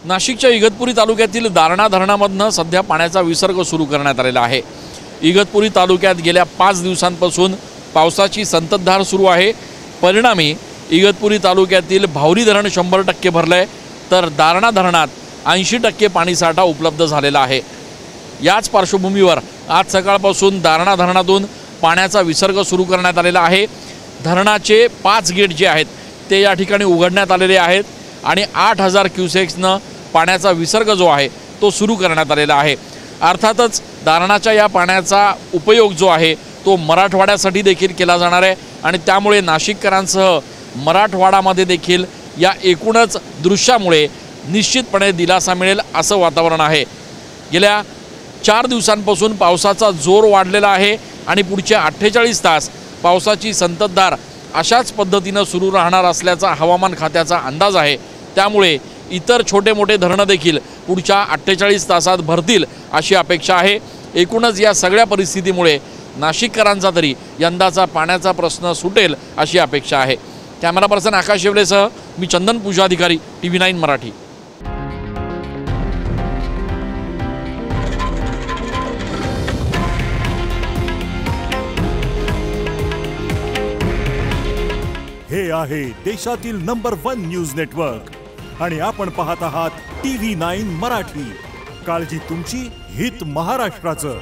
नाशिकच्या इगतपुरी तालुक्यातील दारणा धरणामधनं सध्या पाण्याचा विसर्ग सुरू करण्यात आलेला आहे। इगतपुरी तालुक्यात गेल्या 5 दिवसांपासून पावसाची संततधार सुरू आहे। परिणामी इगतपुरी तालुक्यातील भावरी धरण 100% भरलंय, तर दारणा धरणात 80% पाणीसाठा उपलब्ध झालेला आहे। याच पार्श्वभूमीवर आज सकाळपासून दारणा धरणातून पाण्याचा विसर्ग सुरू करण्यात आलेला आहे। धरणाचे 5 गेट जे आहेत ते या ठिकाणी उघडण्यात आलेले आहेत आणि 8000 क्युसेक्सनं पाण्याचा विसर्ग जो आहे तो सुरू करण्यात आलेला आहे। अर्थातच दारणाच्या या पाण्याचा उपयोग जो आहे तो मराठवाड्यासाठी देखील केला जाणार आहे आणि त्यामुळे नाशिककरांसह मराठवाड्यामध्ये देखील या एकूणच दृश्यामुळे निश्चितपणे दिलासा मिळेल असं वातावरण आहे। गेल्या 4 दिवसांपासून पावसाचा जोर वाढलेला आहे आणि पुढचे 48 तास पावसाची संततधार अशाच पद्धतीने सुरू राहणार असल्याचा हवामान खात्याचा अंदाज आहे। त्यामुळे इतर छोटे मोठे धरणं देखील पुढच्या 48 तासात भरतील अशी अपेक्षा आहे। एकूणच या सगळ्या परिस्थितीमुळे नाशिककरांचा तरी यंदाचा पाण्याचा प्रश्न सुटेल अशी अपेक्षा आहे। कॅमेरा पर्सन आकाश शेवलेसह मी चंदन पूजाधिकारी TV9 मराठी। हे आहे देशातील नंबर 1 न्यूज नेटवर्क आणि आपण पाहत आहात TV9 मराठी। काळजी तुमची, हित महाराष्ट्राचं।